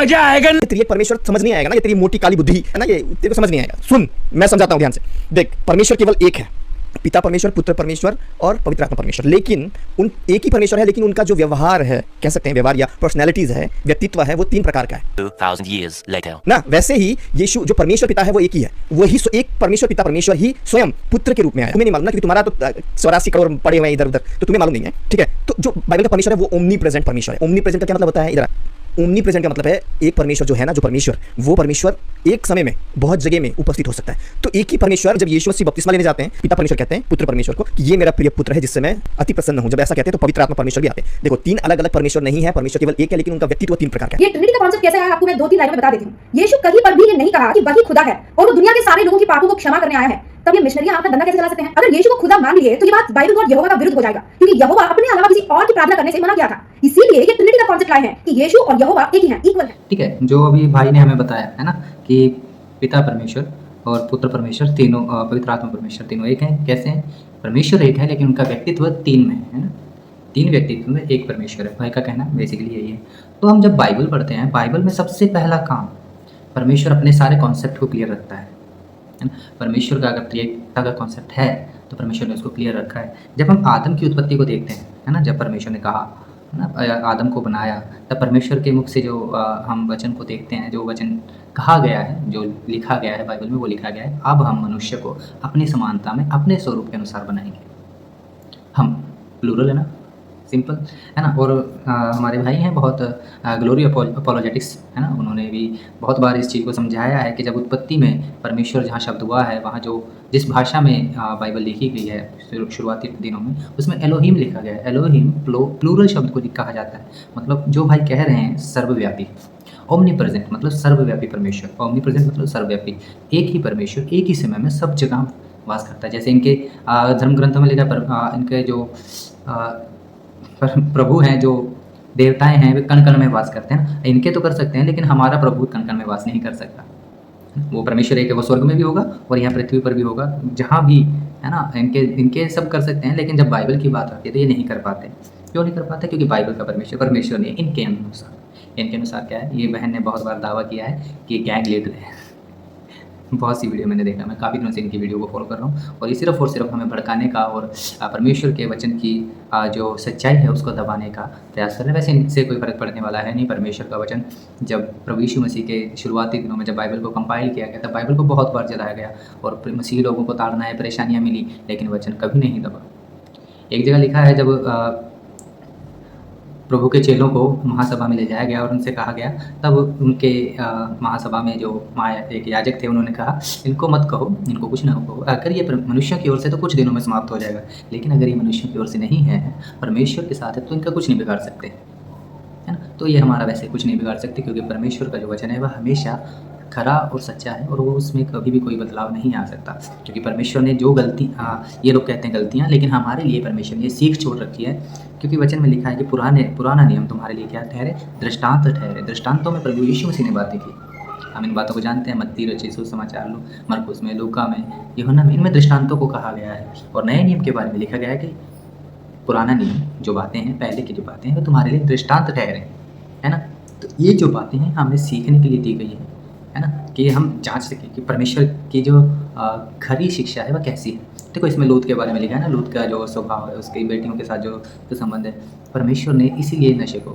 मजा आएगा। तेरी परमेश्वर समझ नहीं आएगा ना, ये तेरी मोटी काली बुद्धि है ना, ये तेरे को समझ नहीं आएगा। सुन, मैं समझाता हूँ ध्यान से। देख, परमेश्वर केवल एक है, पिता परमेश्वर, पुत्र परमेश्वर और पवित्र आत्मा परमेश्वर। लेकिन उन एक ही परमेश्वर है, लेकिन उनका जो व्यवहार है, कह सकते हैं व्यवहार या पर्सनैलिटीज है, व्यक्तित्व है, वो 3 प्रकार का है 2000 years later. ना। वैसे ही यीशु जो परमेश्वर पिता है वो एक ही है, वही एक परमेश्वर पिता परमेश्वर ही स्वयं पुत्र के रूप में आया। तुम्हें नहीं मालूम ना, क्योंकि तुम्हारा तो 84 करोड़ पड़े हुए हैं इधर उधर, तो तुम्हें मालूम नहीं है, ठीक है। तो जो बाइबल का परमेश्वर है वो ओमनी प्रेजेंट परमेश्वर है। ओमनी प्रेजेंट का क्या मतलब होता है? इधर ओमनी प्रेजेंट का मतलब है एक परमेश्वर जो है ना, जो परमेश्वर, वो परमेश्वर एक समय में बहुत जगह में उपस्थित हो सकता है। तो एक ही परमेश्वर, जब यीशु मसीह बपतिस्मा लेने जाते हैं, पिता परमेश्वर कहते हैं पुत्र परमेश्वर को कि ये मेरा प्रिय पुत्र है जिससे मैं अति प्रसन्न हूं। जब ऐसा कहते हैं तो पवित्र आत्मा परमेश्वर भी आते हैं। देखो, 3 अलग अलग परमेश्वर नहीं है, परमेश्वर केवल एक है, लेकिन उनका व्यक्तित्व 3 प्रकार का है। ये ट्रिनिटी का कॉन्सेप्ट कैसा है आपको मैं 2-3 लाइनों में बता देती हूँ। यीशु कहीं पर भी ये नहीं कहा कि वही खुदा है और वो दुनिया के सारे लोगों की पापों को क्षमा करने आया है। तब ये मिशनरियां आपका धंधा कैसे चला सकते हैं? अगर यीशु को खुदा मान लिए तो ये बात बाइबल गॉड यहोवा का विरुद्ध हो जाएगा, क्योंकि यहोवा अपने अलावा किसी और की प्रार्थना करने से मना किया था। इसीलिए ये ट्रिनिटी का कॉन्सेप्ट लाए हैं कि यीशु और यहोवा एक ही हैं, इक्वल हैं। ठीक है, जो अभी भाई ने हमें बताया है ना कि पिता परमेश्वर और पुत्र परमेश्वर तीनों, पवित्र आत्मा परमेश्वर तीनों एक हैं। कैसे हैं? परमेश्वर एक है लेकिन उनका व्यक्तित्व 3 में है ना, 3 व्यक्तित्व में एक परमेश्वर है। भाई का कहना बेसिकली यही है। तो हम जब बाइबल पढ़ते हैं, बाइबल में सबसे पहला काम परमेश्वर अपने सारे कॉन्सेप्ट को क्लियर रखता है ना। परमेश्वर का अगर त्रिएकता का कॉन्सेप्ट है तो परमेश्वर ने उसको क्लियर रखा है। जब हम आदम की उत्पत्ति को देखते हैं, है ना, जब परमेश्वर ने कहा ना आदम को बनाया, तब परमेश्वर के मुख से जो हम वचन को देखते हैं, जो वचन कहा गया है, जो लिखा गया है बाइबल में, वो लिखा गया है, अब हम मनुष्य को अपनी समानता में अपने स्वरूप के अनुसार बनाएंगे। हम प्लूरल है ना, सिंपल है ना। और हमारे भाई हैं बहुत ग्लोरी अपोलोजेटिक्स है ना, उन्होंने भी बहुत बार इस चीज़ को समझाया है कि जब उत्पत्ति में परमेश्वर जहाँ शब्द हुआ है, वहाँ जो जिस भाषा में बाइबल लिखी गई है शुरुआती दिनों में, उसमें एलोहिम लिखा गया है। एलोहिम प्लूरल शब्द को कहा जाता है। मतलब जो भाई कह रहे हैं सर्वव्यापी, ओमनी प्रेजेंट मतलब सर्वव्यापी परमेश्वर, ओमनी प्रेजेंट मतलब सर्वव्यापी, एक ही परमेश्वर एक ही समय में सब जगह वास करता है। जैसे इनके धर्म ग्रंथों में लिखा इनके जो प्रभु हैं, जो देवताएं हैं, वे कण कण में वास करते हैं। इनके तो कर सकते हैं, लेकिन हमारा प्रभु कण कण में वास नहीं कर सकता। वो परमेश्वर एक है, वो स्वर्ग में भी होगा और यहाँ पृथ्वी पर भी होगा, जहाँ भी है ना। इनके सब कर सकते हैं, लेकिन जब बाइबल की बात आती है तो ये नहीं कर पाते। क्यों नहीं कर पाते? क्योंकि बाइबल का परमेश्वर नहीं है, इनके अनुसार क्या है। ये बहन ने बहुत बार दावा किया है कि गैंग लीडर है। बहुत सी वीडियो मैंने देखा, मैं काफ़ी दिनों से इनकी वीडियो को फॉलो कर रहा हूँ, और ये सिर्फ और सिर्फ हमें भड़काने का और परमेश्वर के वचन की जो सच्चाई है उसको दबाने का प्रयास कर रहे हैं। वैसे इनसे कोई फर्क पड़ने वाला है नहीं। परमेश्वर का वचन जब प्रभु यीशु मसीह के शुरुआती दिनों में जब बाइबल को कंपाइल किया गया, तब बाइबल को बहुत बार जलाया गया और मसीह लोगों को ताड़ना है, परेशानियाँ मिली, लेकिन वचन कभी नहीं दबा। एक जगह लिखा है, जब प्रभु के चेलों को महासभा में ले जाया गया और उनसे कहा गया, तब उनके महासभा में जो एक याजक थे, उन्होंने कहा इनको मत कहो, इनको कुछ ना कहो, अगर ये मनुष्यों की ओर से तो कुछ दिनों में समाप्त हो जाएगा, लेकिन अगर ये मनुष्यों की ओर से नहीं है, परमेश्वर के साथ है, तो इनका कुछ नहीं बिगाड़ सकते, है ना। तो ये हमारा वैसे कुछ नहीं बिगाड़ सकते, क्योंकि परमेश्वर का जो वचन है वह हमेशा खरा और सच्चा है, और वो उसमें कभी भी कोई बदलाव नहीं आ सकता। क्योंकि परमेश्वर ने जो गलती, ये लोग कहते हैं गलतियाँ, लेकिन हमारे लिए परमेश्वर ने ये सीख छोड़ रखी है। क्योंकि वचन में लिखा है कि पुराना नियम तुम्हारे लिए क्या ठहरे? दृष्टांत ठहरे। दृष्टांतों में प्रभु यीशु मसीह ने बातें की, हम इन बातों को जानते हैं। मत्ती, रचित सुसमाचार, मरकुस में, लूका में, यूहन्ना में, इनमें दृष्टांतों को कहा गया है। और नए नियम के बारे में लिखा गया है कि पुराना नियम जो बातें हैं, पहले की जो बातें हैं, वो तुम्हारे लिए दृष्टांत ठहरे, है ना। तो ये जो बातें हैं हमें सीखने के लिए दी गई है ना, कि हम जांच सकें कि परमेश्वर की जो खरी शिक्षा है वह कैसी है। देखो, इसमें लूत के बारे में लिखा है ना, लूत का जो स्वभाव है, उसकी बेटियों के साथ जो संबंध है, परमेश्वर ने इसीलिए नशे को,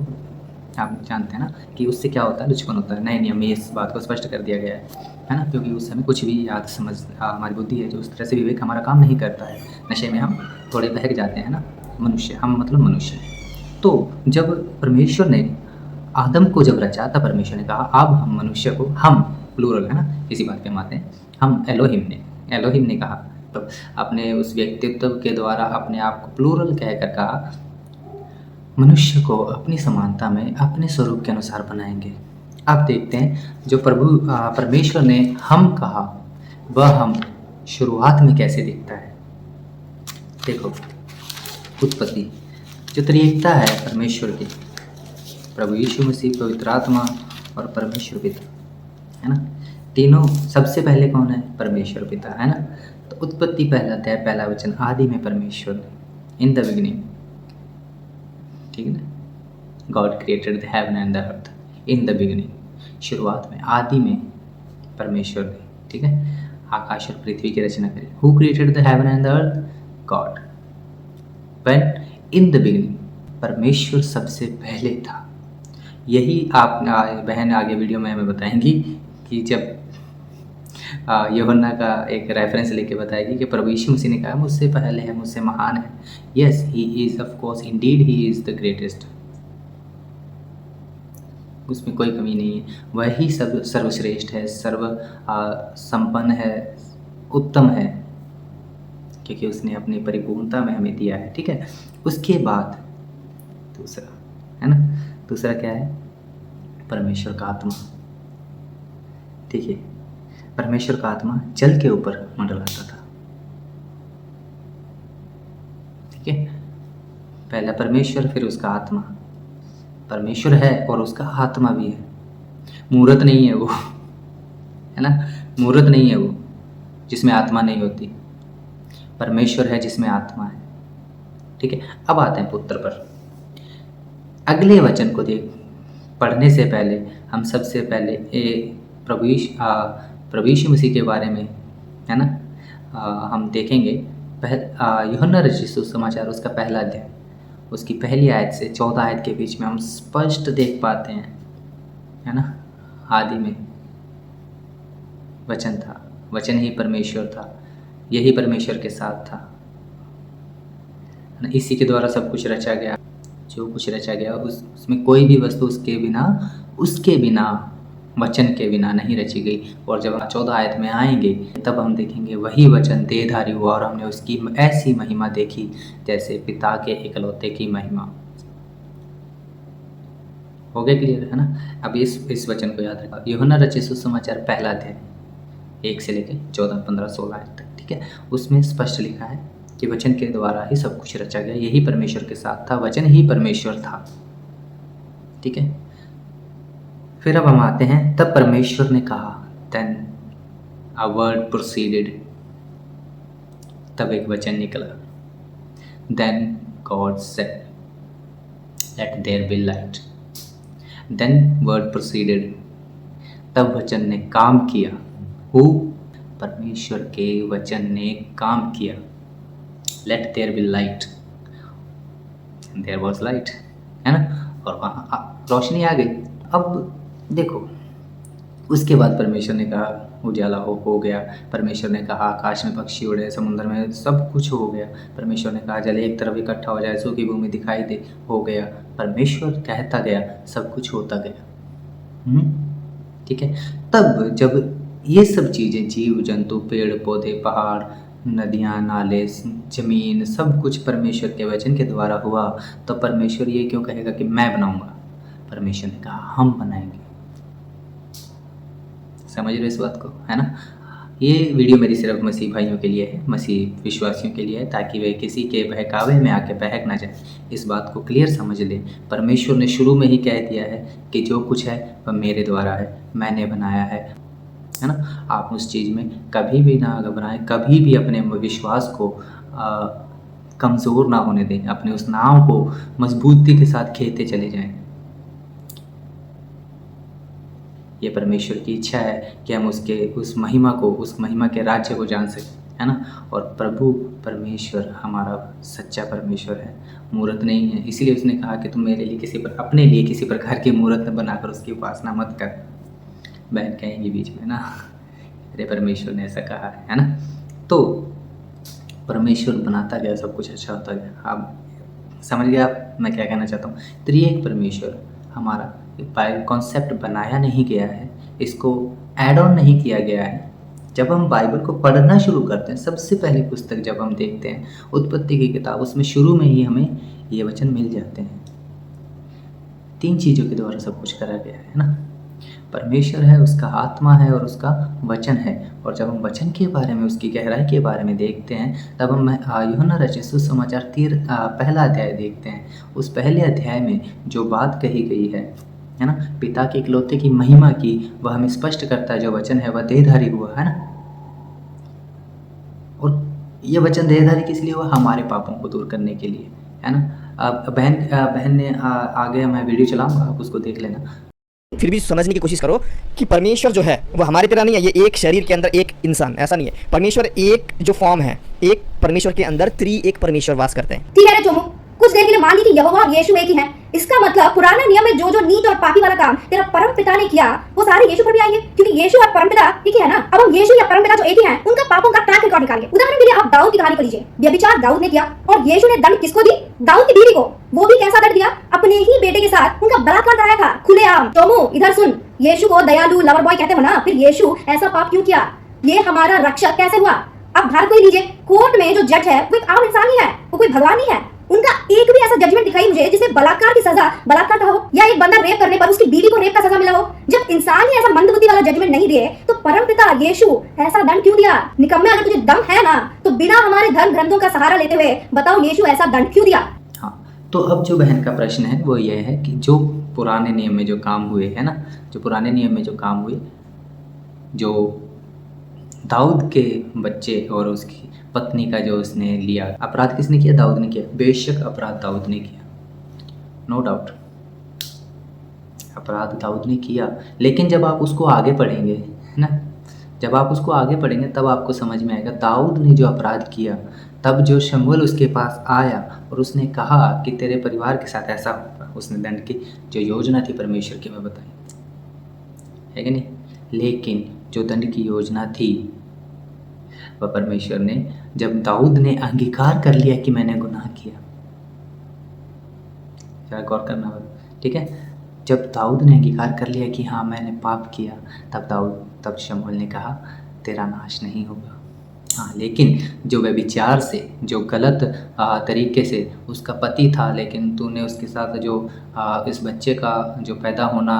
आप जानते हैं ना कि उससे क्या होता है, लुचपन होता है। नए नियम में इस बात को स्पष्ट कर दिया गया है ना, क्योंकि उस समय कुछ भी याद समझ, हमारी बुद्धि है जो उस तरह से विवेक हमारा काम नहीं करता है। नशे में हम थोड़े बहक जाते हैं ना, मनुष्य, हम मतलब मनुष्य। तो जब परमेश्वर ने आदम को जब रचा, तब परमेश्वर ने कहा अब हम मनुष्य को, हम प्लूरल है ना, इसी बात के माते हैं, हम एलोहिम ने कहा, तो अपने उस व्यक्तित्व के द्वारा अपने आप को प्लूरल कहकर कहा, मनुष्य को अपनी समानता में अपने स्वरूप के अनुसार बनाएंगे। अब देखते हैं जो परमेश्वर ने हम कहा, वह हम शुरुआत में कैसे दिखता है। देखो, उत्पत्ति जो त्रिएकता है परमेश्वर की, प्रभु यीशु मसीह, पवित्र आत्मा और परमेश्वर पिता, है ना, तीनों। सबसे पहले कौन है? परमेश्वर पिता, है ना। तो उत्पत्ति पहला अध्याय पहला वचन, आदि में परमेश्वर, इन द बिगिनिंग, ठीक है ना, God created the heaven and the earth in the beginning. शुरुआत में, आदि में परमेश्वर ने, ठीक है, आकाश और पृथ्वी की रचना करी। Who created the heaven and the earth? God. When? In the beginning. परमेश्वर सबसे पहले था। यही आप बहन आगे वीडियो में हमें बताएंगी कि जब यूहन्ना का एक रेफरेंस लेके बताएगी कि प्रभु यीशु मसीह ने कहा मुझसे पहले है, मुझसे महान है। Yes, he is of course, Indeed he is the greatest, उसमें कोई कमी नहीं है। वही सब सर्वश्रेष्ठ है, सर्व संपन्न है, उत्तम है, क्योंकि उसने अपनी परिपूर्णता में हमें दिया है, ठीक है। उसके बाद दूसरा है ना, दूसरा क्या है? परमेश्वर का आत्मा, ठीक है। परमेश्वर का आत्मा जल के ऊपर मंडलाता था, ठीक है। पहला परमेश्वर, फिर उसका आत्मा। परमेश्वर है और उसका आत्मा भी है। मूर्त नहीं है वो, है ना, मूर्त नहीं है वो जिसमें आत्मा नहीं होती। परमेश्वर है जिसमें आत्मा है, ठीक है। अब आते हैं पुत्र पर। अगले वचन को पढ़ने से पहले हम सबसे पहले प्रभु यीशु मसीह के बारे में, है ना, हम देखेंगे। यूहन्ना रचित सुसमाचार, उसका पहला अध्याय, उसकी पहली आयत से 14 आयत के बीच में हम स्पष्ट देख पाते हैं, है ना, आदि में वचन था, वचन ही परमेश्वर था, यही परमेश्वर के साथ था, है ना। इसी के द्वारा सब कुछ रचा गया, जो कुछ रचा गया उसमें कोई भी वस्तु उसके बिना वचन के बिना नहीं रची गई। और जब हम 14 आयत में आएंगे तब हम देखेंगे वही वचन देहधारी हुआ और हमने उसकी ऐसी महिमा देखी जैसे पिता के इकलौते की महिमा। हो गया क्लियर, है ना। अब इस वचन को याद रखा। यूहन्ना रचित सुसमाचार पहला अध्याय 1 से लेकर 14, 15, 16 आयत तक, ठीक है। उसमें स्पष्ट लिखा है कि वचन के द्वारा ही सब कुछ रचा गया, यही परमेश्वर के साथ था, वचन ही परमेश्वर था, ठीक है। फिर अब हम आते हैं, तब परमेश्वर ने कहा, देन अ वर्ड प्रोसीडेड, तब एक वचन निकला, then God said let there be light, then word proceeded, तब वचन ने काम किया। हु? परमेश्वर के वचन ने काम किया। Let there be light, there was light, है ना, और वहाँ रोशनी आ गई। अब देखो, उसके बाद परमेश्वर ने कहा उजाला हो गया। परमेश्वर ने कहा आकाश में पक्षी उड़े, समुद्र में सब कुछ हो गया। परमेश्वर ने कहा जल एक तरफ इकट्ठा हो जाए, सूखी भूमि दिखाई दे, हो गया। परमेश्वर कहता गया, सब कुछ होता गया, ठीक है। तब जब ये सब चीज़ें, जीव जंतु, पेड़ पौधे, पहाड़, नदियाँ, नाले, जमीन, सब कुछ परमेश्वर के वचन के द्वारा हुआ, तो परमेश्वर ये क्यों कहेगा कि मैं बनाऊंगा? परमेश्वर ने कहा हम बनाएंगे। समझ रहे इस बात को, है ना। ये वीडियो मेरी सिर्फ मसीह भाइयों के लिए है, मसीह विश्वासियों के लिए है, ताकि वे किसी के बहकावे में आके बहक ना जाए, इस बात को क्लियर समझ ले। परमेश्वर ने शुरू में ही कह दिया है कि जो कुछ है वह मेरे द्वारा है, मैंने बनाया है ना। आप उस चीज़ में कभी भी ना घबराएं, कभी भी अपने विश्वास को कमज़ोर ना होने दें, अपने उस नाव को मजबूती के साथ खेलते चले जाएं। ये परमेश्वर की इच्छा है कि हम उस महिमा के राज्य को जान सकें, है ना। और प्रभु परमेश्वर हमारा सच्चा परमेश्वर है, मूर्त नहीं है। इसीलिए उसने कहा कि तुम मेरे लिए अपने लिए किसी प्रकार की मूर्त बनाकर उसकी उपासना मत कर। बहन कहेंगी बीच में ना, अरे परमेश्वर ने ऐसा कहा है ना। तो परमेश्वर बनाता गया, सब कुछ अच्छा होता गया। आप समझ गए आप मैं क्या कहना चाहता हूँ। त्रिएक परमेश्वर हमारा कॉन्सेप्ट बनाया नहीं गया है, इसको ऐड ऑन नहीं किया गया है। जब हम बाइबल को पढ़ना शुरू करते हैं, सबसे पहली पुस्तक जब हम देखते हैं उत्पत्ति की किताब, उसमें शुरू में ही हमें ये वचन मिल जाते हैं। 3 चीज़ों के द्वारा सब कुछ करा गया है ना। परमेश्वर है, उसका आत्मा है और उसका वचन है। और जब हम वचन के बारे में, उसकी गहराई के बारे में देखते हैं, तब हम यूहन्ना रचित सुसमाचार पहला अध्याय देखते हैं। उस पहले अध्याय में जो बात कही गई है ना, पिता के इकलौते की महिमा की, वह हमें स्पष्ट करता है। जो वचन है वह देहधारी हुआ, है ना। और ये वचन देहधारी किस लिए हुआ? हमारे पापों को दूर करने के लिए, है ना। बहन ने आगे मैं वीडियो चलाऊंगा, आप उसको देख लेना। फिर भी समझने की कोशिश करो कि परमेश्वर जो है वो हमारी तरह नहीं है, ये एक शरीर के अंदर एक इंसान, ऐसा नहीं है। परमेश्वर एक जो फॉर्म है, एक परमेश्वर के अंदर एक परमेश्वर वास करते हैं। ठीक है रे चोमू, कुछ देर के लिए मान ली कि यहोवा और यीशु एक ही हैं। इसका मतलब पुराने नियम में जो जो नीच और पापी वाला काम तेरा परम पिता ने किया वो सारे यीशु पर भी आएंगे, क्योंकि यीशु और परम पिता एक ही है ना। अब हम यीशु या परम पिता जो एक ही हैं उनका पापों का ट्रैक रिकॉर्ड निकालेंगे। उदाहरण के लिए आप दाऊद की कहानी को लीजिए। व्यभिचार दाऊद ने किया और यीशु ने दंड किसको दी? दाऊद की बीवी को। वो भी कैसा दंड दिया? अपने ही बेटे के साथ उनका बलात्कार कराया था खुलेआम। चोमू इधर सुन, यीशु को दयालु लवर बॉय कहते हो ना, फिर यीशु ऐसा पाप क्यों किया? ये हमारा रक्षक कैसे हुआ? अब भारत को ही लीजिए, कोर्ट में जो जज है वो एक आम इंसान ही है, वो कोई भगवान नहीं है। उनका एक भी ऐसा जजमेंट दिखाई मुझे जिसे बलात्कार की सजा बलात्कार का हो, या एक बंदा रेप करने पर उसकी बीवी को रेप का सजा मिला हो। जब इंसान ही ऐसा मंदबुद्धि वाला जजमेंट नहीं दिए तो परम पिता यीशु ऐसा दंड क्यों दिया? निकम्मे, अगर तुझे दम है ना तो बिना हमारे धर्म ग्रंथों का सहारा लेते हुए बताओ यीशु ऐसा दंड क्यों दिया? हाँ, तो अब जो बहन का प्रश्न है वो ये है कि जो पुराने नियम में जो काम हुए है ना, जो पुराने नियम में जो काम हुए, जो दाऊद के बच्चे और उसकी पत्नी का जो उसने लिया, अपराध किसने किया? दाऊद ने किया। बेशक अपराध दाऊद ने किया, नो डाउट, अपराध दाऊद ने किया। लेकिन जब आप उसको आगे पढ़ेंगे ना, जब आप उसको आगे पढ़ेंगे तब आपको समझ में आएगा दाऊद ने जो अपराध किया, तब जो शमूएल उसके पास आया और उसने कहा कि तेरे परिवार के साथ ऐसा होगा, उसने दंड की जो योजना थी परमेश्वर की मैं बताई, है कि नहीं? लेकिन जो दंड की योजना थी वह परमेश्वर ने, जब दाऊद ने अंगीकार कर लिया कि मैंने गुनाह किया, जरा गौर करना होगा, ठीक है? जब दाऊद ने अंगीकार कर लिया कि हाँ मैंने पाप किया, तब शमूएल ने कहा तेरा नाश नहीं होगा। हाँ, लेकिन जो व्यभिचार से, जो गलत तरीके से उसका पति था, लेकिन तूने उसके साथ जो इस बच्चे का जो पैदा होना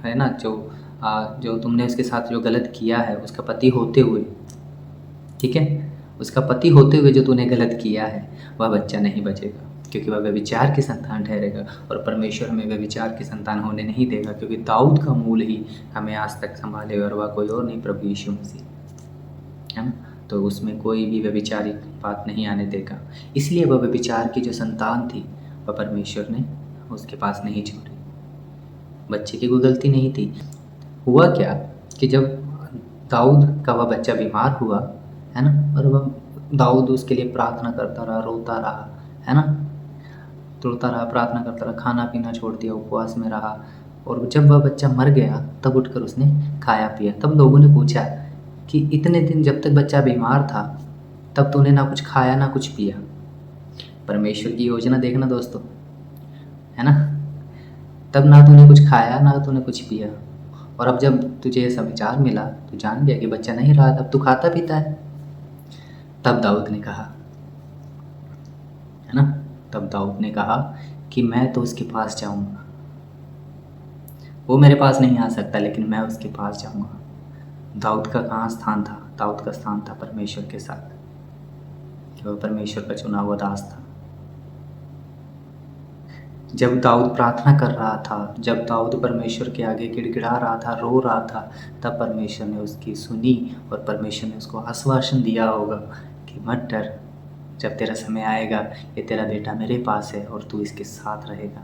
है ना, जो तुमने उसके साथ जो गलत किया है, उसका पति होते हुए, ठीक है, उसका पति होते हुए जो तूने गलत किया है वह बच्चा नहीं बचेगा, क्योंकि वह व्यभिचार की संतान ठहरेगा और परमेश्वर हमें व्यभिचार की संतान होने नहीं देगा, क्योंकि दाऊद का मूल ही हमें आज तक संभाले और वह कोई और नहीं, प्रभु यीशु मसीह, है ना। तो उसमें कोई भी व्यभिचारी बात नहीं आने देगा। इसलिए वह व्यभिचार की जो संतान थी वह परमेश्वर ने उसके पास नहीं छोड़ी। बच्चे की कोई गलती नहीं थी। हुआ क्या कि जब दाऊद का वह बच्चा बीमार हुआ, है ना, और वह दाऊद उसके लिए प्रार्थना करता रहा, रोता रहा, है ना, रोता रहा, प्रार्थना करता रहा, खाना पीना छोड़ दिया, उपवास में रहा, और जब वह बच्चा मर गया तब उठकर उसने खाया पिया। तब लोगों ने पूछा कि इतने दिन जब तक बच्चा बीमार था तब तूने ना कुछ खाया ना कुछ पिया। परमेश्वर की योजना देखना दोस्तों, है ना। तब ना तूने कुछ खाया ना तूने कुछ पिया, और अब जब तुझे ऐसा विचार मिला, तू जान गया कि बच्चा नहीं रहा, तब तू खाता पीता है। तब दाऊद ने कहा, है ना, तब दाऊद ने कहा कि मैं तो उसके पास जाऊंगा, वो मेरे पास नहीं आ सकता लेकिन मैं उसके पास जाऊंगा। दाऊद का कहाँ स्थान था? दाऊद का स्थान था परमेश्वर के साथ, कि वह परमेश्वर का चुना हुआ दास था। जब दाऊद प्रार्थना कर रहा था, जब दाऊद परमेश्वर के आगे गिड़गिड़ा रहा था, रो रहा था, तब परमेश्वर ने उसकी सुनी और परमेश्वर ने उसको आश्वासन दिया होगा कि मत डर, जब तेरा समय आएगा ये तेरा बेटा मेरे पास है और तू इसके साथ रहेगा,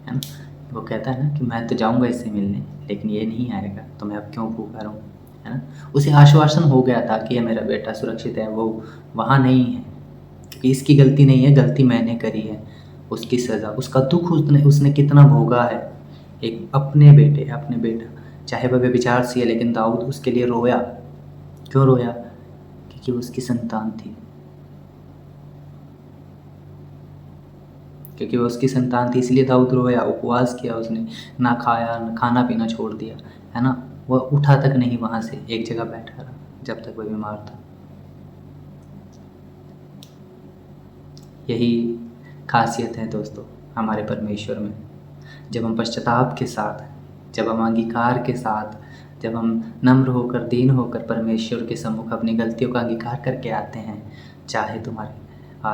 है ना। वो कहता है ना कि मैं तो जाऊंगा इससे मिलने लेकिन ये नहीं आएगा, तो मैं अब क्यों भूखा रहूं, है ना। उसे आश्वासन हो गया था कि ये मेरा बेटा सुरक्षित है, वो वहाँ नहीं है, क्योंकि इसकी गलती नहीं है, गलती मैंने करी है। उसकी सज़ा, उसका दुख उसने कितना भोगा है। एक अपने बेटा, चाहे वह व्यभिचार से है, लेकिन दाऊद उसके लिए रोया। क्यों रोया? क्योंकि उसकी संतान थी, क्योंकि वो उसकी संतान थी, इसलिए दाऊद रोया, उपवास किया उसने, ना खाया, ना खाना पीना छोड़ दिया, है ना। वह उठा तक नहीं वहाँ से, एक जगह बैठा रहा जब तक वह बीमार था। यही खासियत है दोस्तों हमारे परमेश्वर में। जब हम पश्चाताप के साथ, जब हम अंगीकार के साथ, जब हम नम्र होकर, दीन होकर परमेश्वर के सम्मुख अपनी गलतियों का अंगीकार करके आते हैं, चाहे तुम्हारे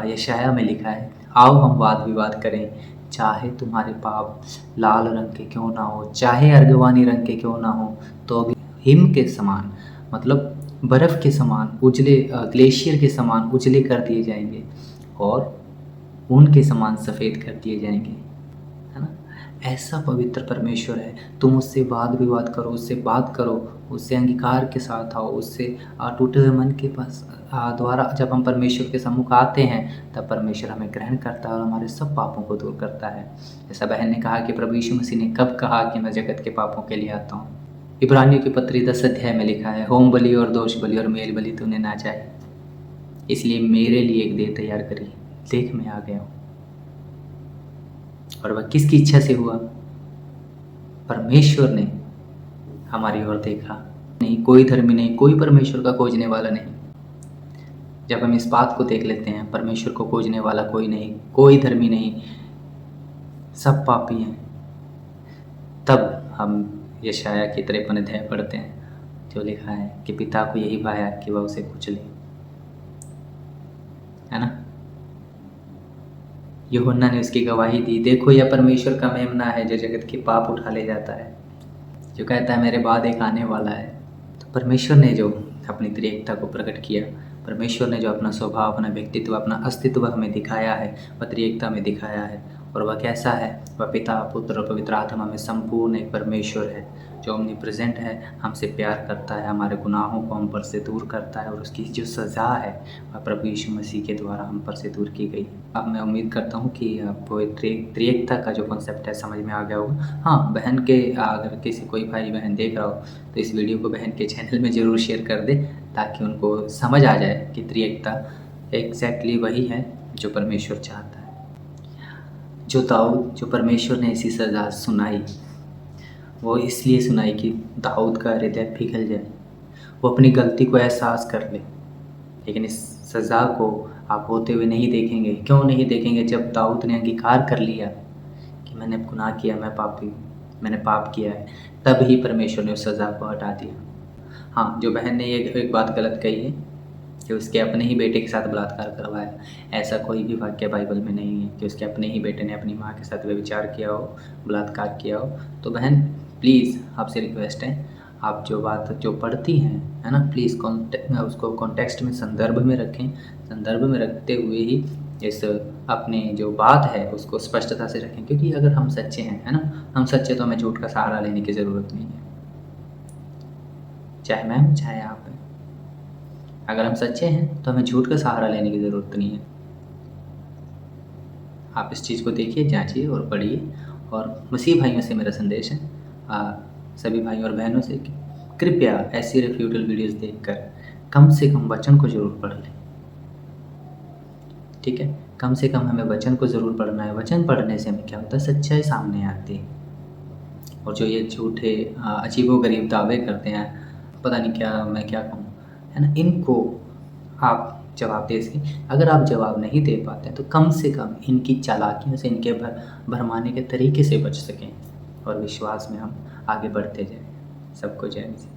यशाया में लिखा है, आओ हम वाद विवाद करें, चाहे तुम्हारे पाप लाल रंग के क्यों ना हो, चाहे अर्गवानी रंग के क्यों ना हो, तो भी हिम के समान, मतलब बर्फ़ के समान उजले, ग्लेशियर के समान उजले कर दिए जाएंगे और ऊन के समान सफ़ेद कर दिए जाएंगे, है ना। ऐसा पवित्र परमेश्वर है। तुम उससे वाद विवाद करो, उससे बात करो, उससे अंगीकार के साथ आओ, उससे टूटे हुए मन के पास द्वारा जब हम परमेश्वर के सम्मुख आते हैं तब परमेश्वर हमें ग्रहण करता है और हमारे सब पापों को दूर करता है। जैसा बहन ने कहा कि प्रभु यीशु मसीह ने कब कहा कि मैं जगत के पापों के लिए आता हूँ। इब्रानियों की पत्री 10 अध्याय में लिखा है, होम बलि और दोष बलि और मेल बलि तूने ना चाही, इसलिए मेरे लिए एक देह तैयार करी, देख मैं आ गया हूँ। और वह किसकी इच्छा से हुआ? परमेश्वर ने हमारी ओर देखा। नहीं, कोई धर्मी नहीं, कोई परमेश्वर का खोजने वाला नहीं। जब हम इस बात को देख लेते हैं, परमेश्वर को खोजने वाला कोई नहीं, कोई धर्मी नहीं, सब पापी हैं, तब हम यशाया की 53 अध्याय पढ़ते हैं जो लिखा है कि पिता को यही भाया कि वह उसे कुचले, है ना। यूहन्ना ने उसकी गवाही दी, देखो यह परमेश्वर का मेमना है जो जगत के पाप उठा ले जाता है, जो कहता है मेरे बाद एक आने वाला है। तो परमेश्वर ने जो अपनी त्रिएकता को प्रकट किया, परमेश्वर ने जो अपना स्वभाव, अपना व्यक्तित्व, अपना अस्तित्व हमें दिखाया है, वह त्रिएकता में दिखाया है। और वह कैसा है? वह पिता, पुत्र और पवित्र आत्मा में संपूर्ण एक परमेश्वर है जो omni प्रेजेंट है, हमसे प्यार करता है, हमारे गुनाहों को हम पर से दूर करता है और उसकी जो सज़ा है वह प्रभु यीशु मसीह के द्वारा हम पर से दूर की गई। अब मैं उम्मीद करता हूँ कि आपको त्रिएकता का जो कॉन्सेप्ट है समझ में आ गया होगा। हाँ, बहन के अगर किसी कोई भाई बहन देख रहा हो तो इस वीडियो को बहन के चैनल में ज़रूर शेयर कर दे ताकि उनको समझ आ जाए कि त्रिएकता एग्जैक्टली वही है जो परमेश्वर चाहता है। जो परमेश्वर ने ऐसी सज़ा सुनाई, वो इसलिए सुनाई कि दाऊद का हृदय पिघल जाए, वो अपनी गलती को एहसास कर ले। लेकिन इस सज़ा को आप होते हुए नहीं देखेंगे। क्यों नहीं देखेंगे? जब दाऊद ने अंगीकार कर लिया कि मैंने गुनाह किया, मैं पापी हूँ, मैंने पाप किया है, तब ही परमेश्वर ने उस सज़ा को हटा दिया। हाँ, जो बहन ने ये एक बात गलत कही है कि उसके अपने ही बेटे के साथ बलात्कार करवाया, ऐसा कोई भी वाक्य बाइबल में नहीं है कि उसके अपने ही बेटे ने अपनी माँ के साथ व्यभिचार किया हो, बलात्कार किया हो। तो बहन प्लीज़ आपसे रिक्वेस्ट है, आप जो बात जो पढ़ती हैं, है ना, प्लीज़ उसको कॉन्टेक्स्ट में, संदर्भ में रखें। संदर्भ में रखते हुए ही इस अपने जो बात है उसको स्पष्टता से रखें, क्योंकि अगर हम सच्चे हैं, है ना, हम सच्चे, तो हमें झूठ का सहारा लेने की ज़रूरत नहीं है, चाहे मैं हूँ चाहे आप हैं। अगर हम सच्चे हैं तो हमें झूठ का सहारा लेने की ज़रूरत नहीं है। आप इस चीज़ को देखिए, जांचिए और पढ़िए। और मसीह भाइयों से मेरा संदेश है, सभी भाइयों और बहनों से, कि कृपया ऐसी रिफ्यूटल वीडियोस देखकर कम से कम वचन को ज़रूर पढ़ लें। ठीक है, कम से कम हमें वचन को ज़रूर पढ़ना है। वचन पढ़ने से हमें क्या होता है? सच्चाई सामने आती है। और जो ये झूठे अजीबोगरीब दावे करते हैं, पता नहीं क्या, मैं क्या कहूँ, है ना, इनको आप जवाब दे सकें। अगर आप जवाब नहीं दे पाते तो कम से कम इनकी चालाकियों से, इनके भरमाने के तरीके से बच सकें और विश्वास में हम आगे बढ़ते जाएं। सबको जय मसीह।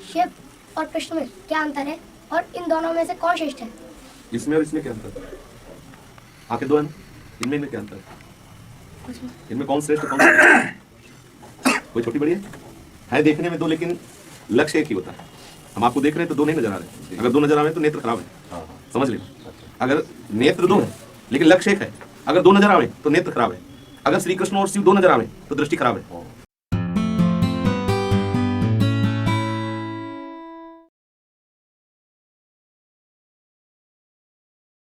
शिव और कृष्ण में क्या अंतर है और इन दोनों में से कौन श्रेष्ठ है? इसमें और इसमें क्या अंतर है? आखिर दो है ना, इनमें क्या अंतर है? इनमें कौन श्रेष्ठ कौन कोई छोटी बड़ी है देखने में दो, लेकिन लक्ष्य एक ही होता है। हम आपको देख रहे हैं तो दो नहीं नजर आ रहे। अगर दो नजर आ रहे हैं तो नेत्र खराब है, समझ लें। अगर नेत्र दो है लेकिन लक्ष्य एक है, अगर दो नजर आवे तो नेत्र खराब है। अगर श्री कृष्ण और शिव दो नजर आवे तो दृष्टि खराब है।